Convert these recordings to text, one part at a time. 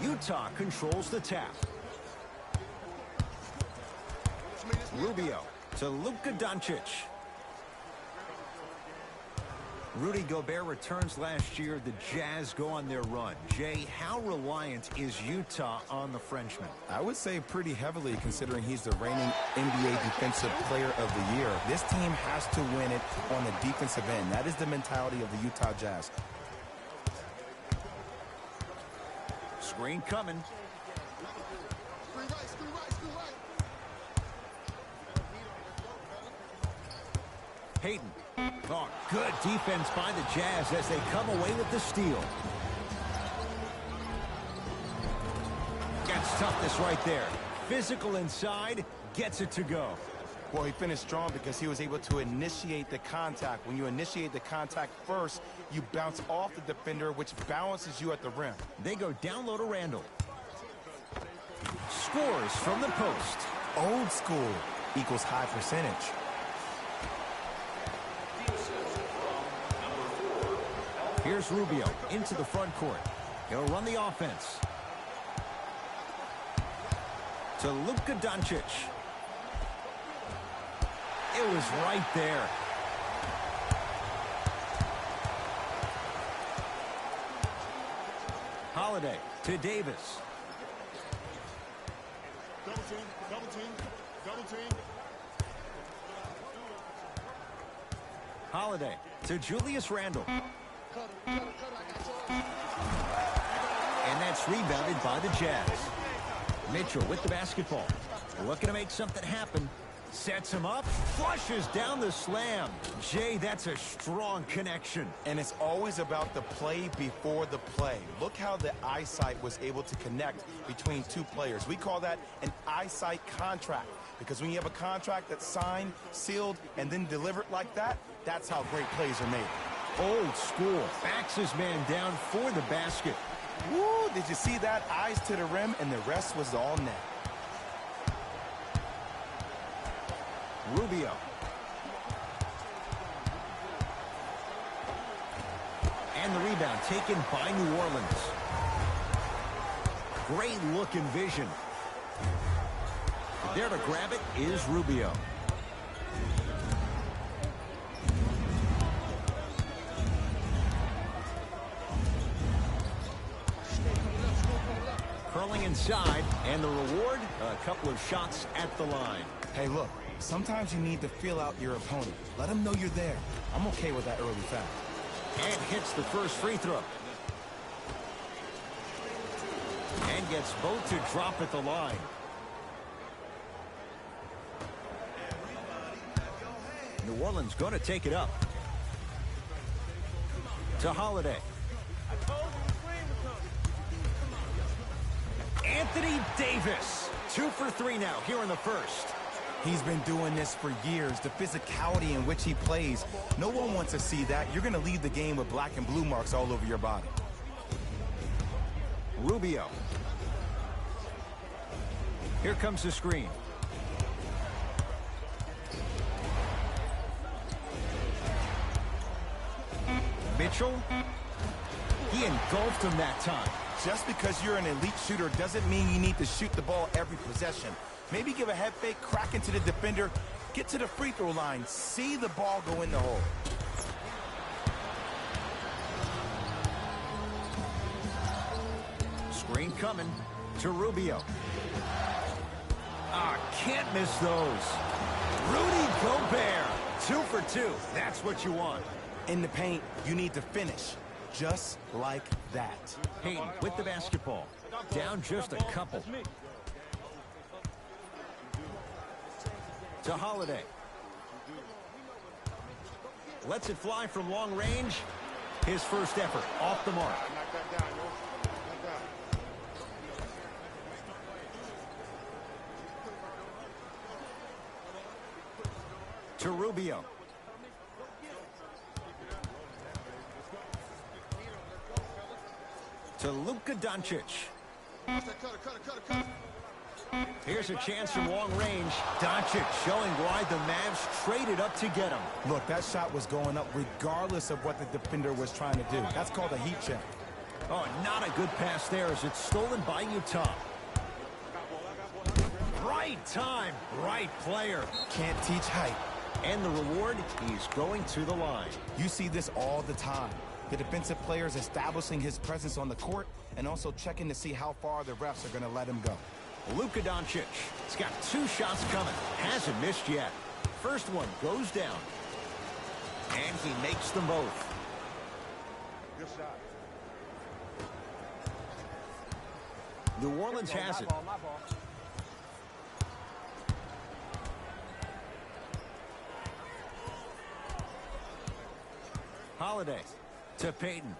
Utah controls the tap. Rubio to Luka Doncic. Rudy Gobert returns last year. The Jazz go on their run. Jay, how reliant is Utah on the Frenchman? I would say pretty heavily, considering he's the reigning NBA Defensive Player of the Year. This team has to win it on the defensive end. That is the mentality of the Utah Jazz. Screen coming. Hayden. Oh, good defense by the Jazz as they come away with the steal. Gets toughness right there. Physical inside, gets it to go. Well, he finished strong because he was able to initiate the contact. When you initiate the contact first, you bounce off the defender, which balances you at the rim. They go down low to Randall. Scores from the post. Old school equals high percentage. Here's Rubio into the front court. He'll run the offense. To Luka Doncic. It was right there. Holiday to Davis. Double team, double team, double team. Holiday to Julius Randle. And that's rebounded by the Jazz. Mitchell with the basketball. Looking to make something happen. Sets him up. Flushes down the slam. Jay, that's a strong connection. And it's always about the play before the play. Look how the eyesight was able to connect between two players. We call that an eyesight contract. Because when you have a contract that's signed, sealed, and then delivered like that, that's how great plays are made. Old school. Backs his man down for the basket. Woo! Did you see that? Eyes to the rim, and the rest was all net. Rubio. And the rebound taken by New Orleans. Great look and vision. There to grab it is Rubio. Curling inside, and the reward, a couple of shots at the line. Hey, look, sometimes you need to feel out your opponent. Let them know you're there. I'm okay with that early foul. And hits the first free throw. And gets both to drop at the line. New Orleans going to take it up. To Holiday. Anthony Davis. 2 for 3 now here in the first. He's been doing this for years. The physicality in which he plays, no one wants to see that. You're going to leave the game with black and blue marks all over your body. Rubio. Here comes the screen. Mitchell. He engulfed him that time. Just because you're an elite shooter doesn't mean you need to shoot the ball every possession. Maybe give a head fake, crack into the defender, get to the free throw line, see the ball go in the hole. Screen coming to Rubio. Can't miss those. Rudy Gobert. 2 for 2. That's what you want. In the paint, you need to finish just like that. Hayden with the basketball. Down just a couple. To Holiday. Lets it fly from long range. His first effort off the mark. To Rubio. To Luka Doncic. Here's a chance from long range. Doncic showing why the Mavs traded up to get him. Look, that shot was going up regardless of what the defender was trying to do. That's called a heat check. Oh, not a good pass there as it's stolen by Utah. Right time, right player. Can't teach height. And the reward, he's going to the line. You see this all the time. The defensive players establishing his presence on the court and also checking to see how far the refs are going to let him go. Luka Doncic, he's got 2 shots coming. Hasn't missed yet. First one goes down. And he makes them both. Good shot. New Orleans has it. My ball. Holiday to Payton.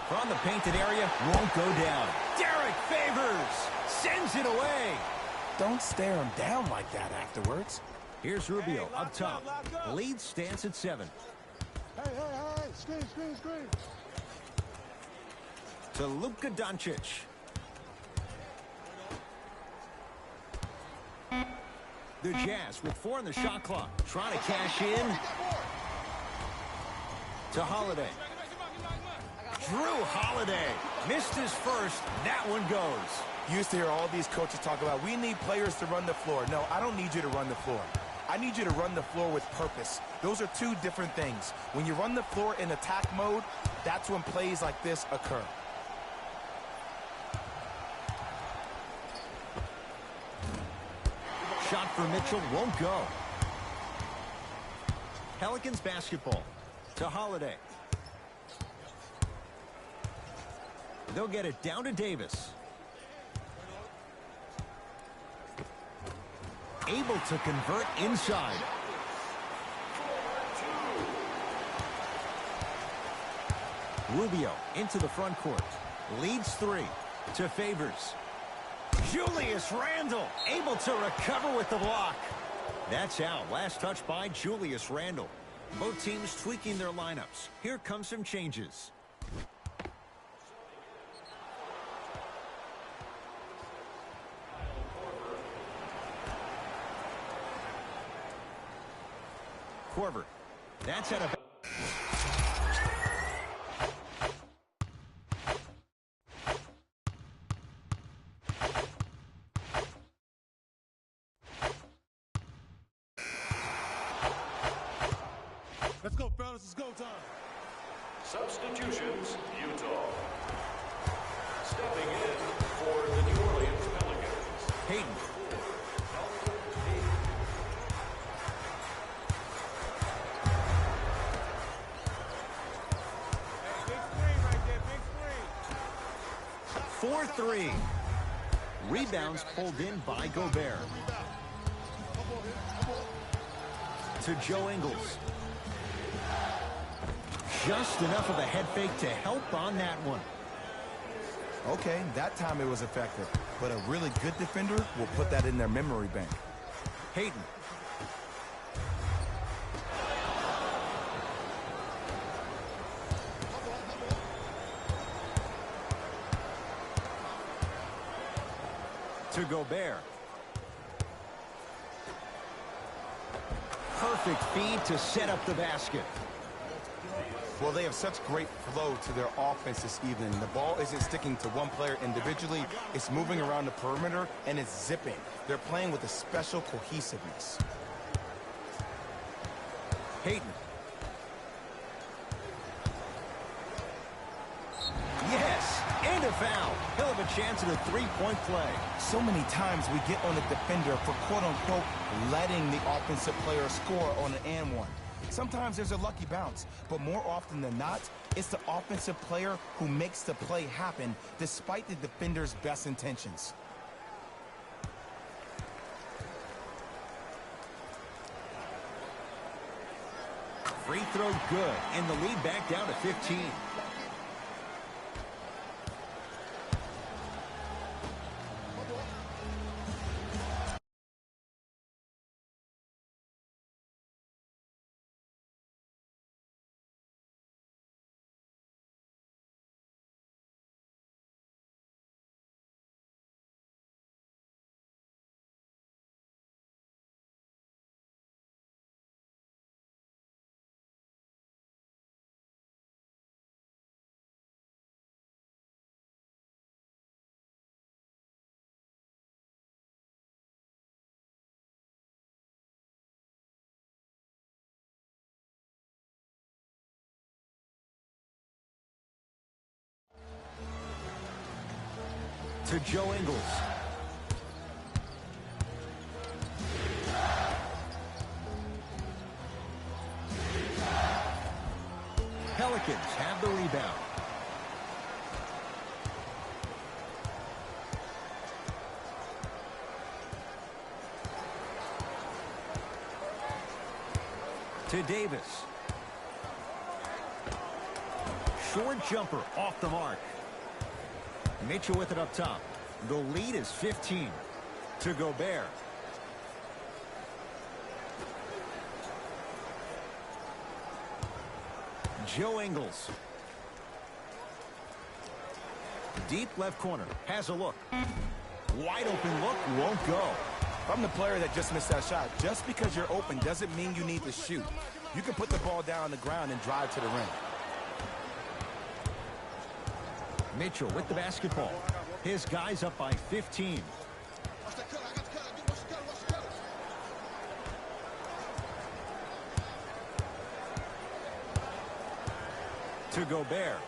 From the painted area, won't go down. Derek Favors sends it away. Don't stare him down like that afterwards. Here's Rubio up top. Lead stands at 7. Hey. Screen. To Luka Doncic. The Jazz with 4 on the shot clock. Trying to cash in. To Holiday. Drew Holiday. Missed his first. That one goes. You used to hear all these coaches talk about, we need players to run the floor. No, I don't need you to run the floor. I need you to run the floor with purpose. Those are 2 different things. When you run the floor in attack mode, that's when plays like this occur. Shot for Mitchell won't go. Pelicans basketball to Holiday. They'll get it down to Davis. Able to convert inside. Rubio into the front court. Leads 3 to Favors. Julius Randle able to recover with the block. That's out. Last touch by Julius Randle. Both teams tweaking their lineups. Here come some changes. Korver. That's at a... Let's go, fellas. It's go time. Substitutions, Utah. Stepping in for the New Orleans Pelicans. Payton. Big screen right there. Big screen. 4-3. Rebounds pulled in by Gobert. To Joe Ingles. Just enough of a head fake to help on that one. Okay, that time it was effective. But a really good defender will put that in their memory bank. Payton. To Gobert. Perfect feed to set up the basket. Well, they have such great flow to their offense this evening. The ball isn't sticking to one player individually. It's moving around the perimeter, and it's zipping. They're playing with a special cohesiveness. Payton. Yes, and a foul. He'll have a chance at a 3-point play. So many times we get on the defender for quote-unquote letting the offensive player score on an and one. Sometimes there's a lucky bounce, but more often than not, it's the offensive player who makes the play happen despite the defender's best intentions. Free throw good, and the lead back down to 15. To Joe Ingles. Pelicans have the rebound. To Davis. Short jumper off the mark. Mitchell with it up top. The lead is 15. To Gobert. Joe Ingles. Deep left corner. Has a look. Wide open look. Won't go. I'm the player that just missed that shot. Just because you're open doesn't mean you need to shoot. You can put the ball down on the ground and drive to the rim. Mitchell with the basketball. His guy's up by 15. To Gobert.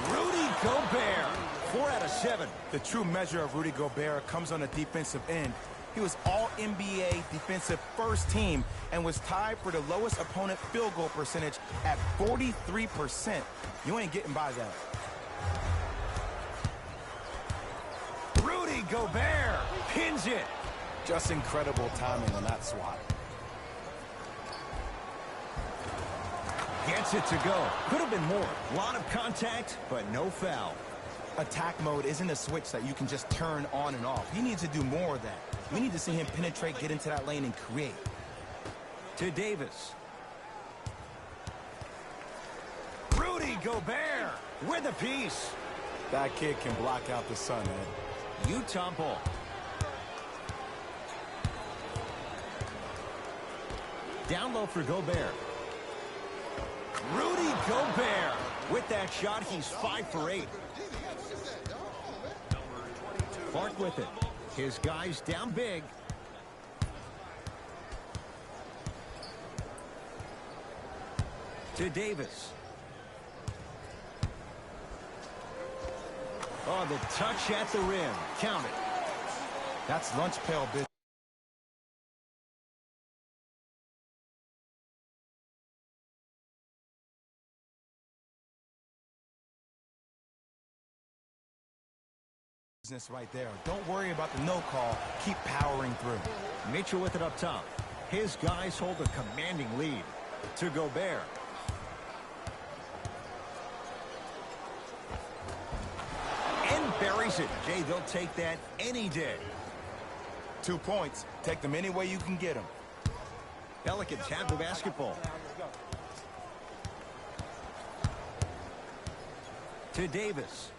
Rudy Gobert. 4 out of 7. The true measure of Rudy Gobert comes on the defensive end. He was all-NBA defensive first team and was tied for the lowest opponent field goal percentage at 43%. You ain't getting by that. Rudy Gobert pins it. Just incredible timing on that swat. Gets it to go. Could have been more. A lot of contact, but no foul. Attack mode isn't a switch that you can just turn on and off. He needs to do more of that. We need to see him penetrate, get into that lane, and create. To Davis. Rudy Gobert with a piece. That kid can block out the sun, Ed. Utah ball. Down low for Gobert. Rudy Gobert. With that shot, he's 5 for 8. Clark with it. His guy's down big. To Davis. Oh, the touch at the rim. Count it. That's lunch pail business. Right there. Don't worry about the no call. Keep powering through. Mitchell with it up top. His guys hold a commanding lead. To Gobert. And buries it. Jay, they'll take that any day. 2 points. Take them any way you can get them. Pelicans have the basketball. To Davis.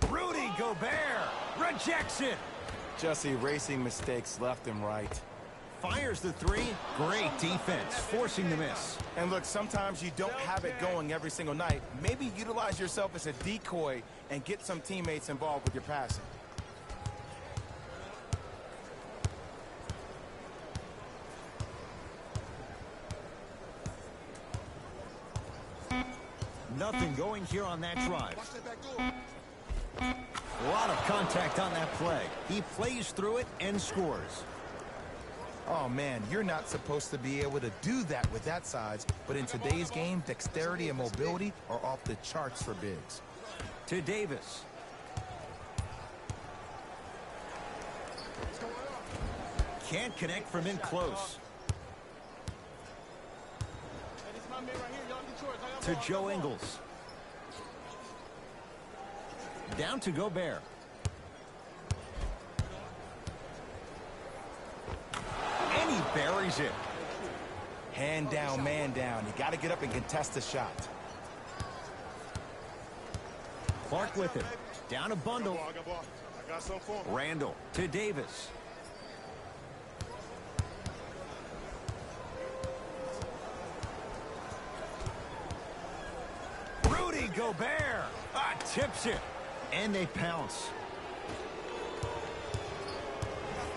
Rudy Gobert rejects it. Just erasing mistakes left and right. Fires the three. Great defense, forcing the miss. And look, sometimes you don't have it going every single night. Maybe utilize yourself as a decoy and get some teammates involved with your passing. Nothing going here on that drive. A lot of contact on that play. He plays through it and scores. Oh, man, you're not supposed to be able to do that with that size, but in today's game, dexterity and mobility are off the charts for bigs. To Davis. Can't connect from in close. To Joe Ingles. Down to Gobert. And he buries it. Hand down, man down. You got to get up and contest the shot. Clark with it. Down a bundle. I got some for him. Randall to Davis. Rudy Gobert. Tips it. And they pounce.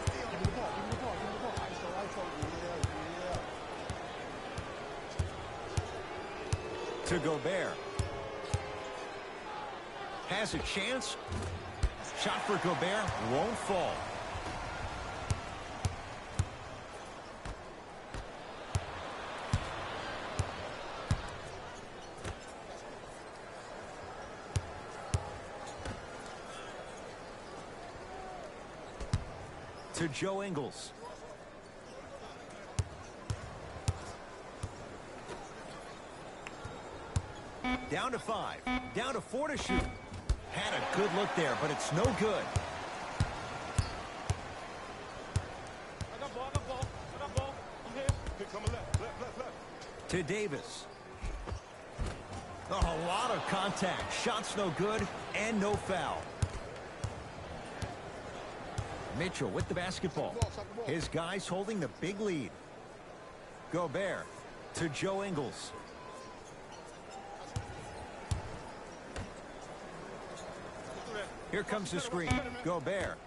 Give me the ball. Give me the ball. Give me the ball. To Gobert. Has a chance. Shot for Gobert won't fall. To Joe Ingles. Down to 5. Down to 4 to shoot. Had a good look there, but it's no good. I got ball. I'm here. Here, come left. To Davis. Oh, a lot of contact. Shot's no good and no foul. Mitchell with the basketball. His guys holding the big lead. Gobert to Joe Ingles. Here comes the screen. Gobert.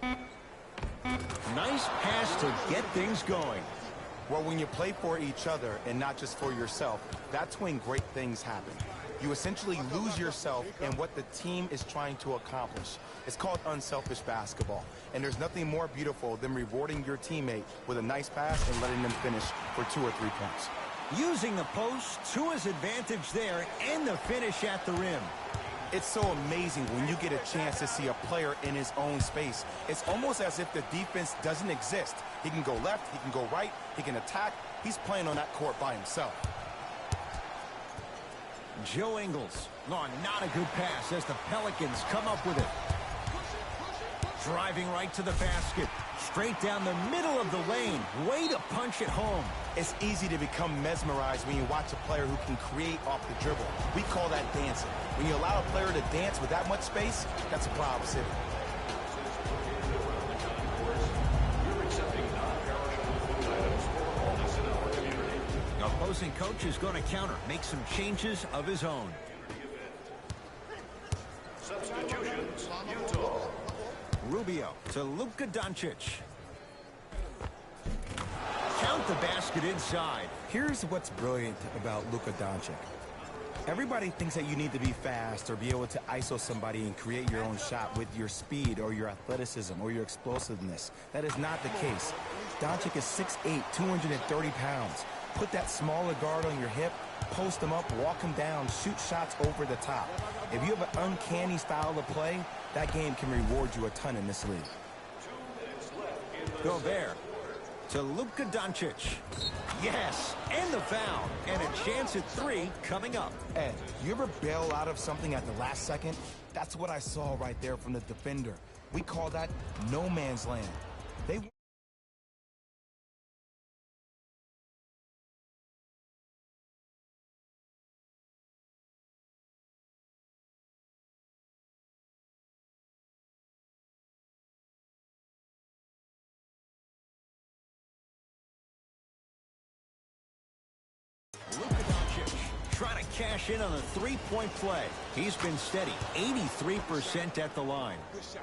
Nice pass to get things going. Well, when you play for each other and not just for yourself, that's when great things happen. You essentially lose yourself in what the team is trying to accomplish. It's called unselfish basketball. And there's nothing more beautiful than rewarding your teammate with a nice pass and letting them finish for 2 or 3 points. Using the post to his advantage there and the finish at the rim. It's so amazing when you get a chance to see a player in his own space. It's almost as if the defense doesn't exist. He can go left, he can go right, he can attack. He's playing on that court by himself. Joe Ingles. No, not a good pass as the Pelicans come up with it. Driving right to the basket. Straight down the middle of the lane. Way to punch it home. It's easy to become mesmerized when you watch a player who can create off the dribble. We call that dancing. When you allow a player to dance with that much space, that's a problem city. Opposing coach is going to counter, make some changes of his own. Substitutions, Utah. Rubio to Luka Doncic. Count the basket inside. Here's what's brilliant about Luka Doncic. Everybody thinks that you need to be fast or be able to ISO somebody and create your own shot with your speed or your athleticism or your explosiveness. That is not the case. Doncic is 6'8", 230 pounds. Put that smaller guard on your hip, post him up, walk him down, shoot shots over the top. If you have an uncanny style of play, that game can reward you a ton in this league. Gobert to Luka Doncic. Yes, and the foul. And a chance at 3 coming up. Ed, you ever bail out of something at the last second? That's what I saw right there from the defender. We call that no man's land. They Luka Doncic trying to cash in on a three-point play. He's been steady, 83% at the line. Good shot.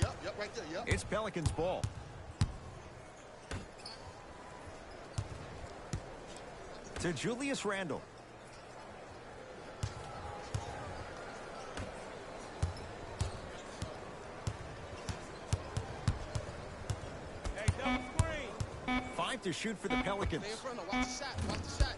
Yep, right there, yep. It's Pelicans ball. To Julius Randle. Hey, double screen. 5 to shoot for the Pelicans. Stay in front of, watch the shot,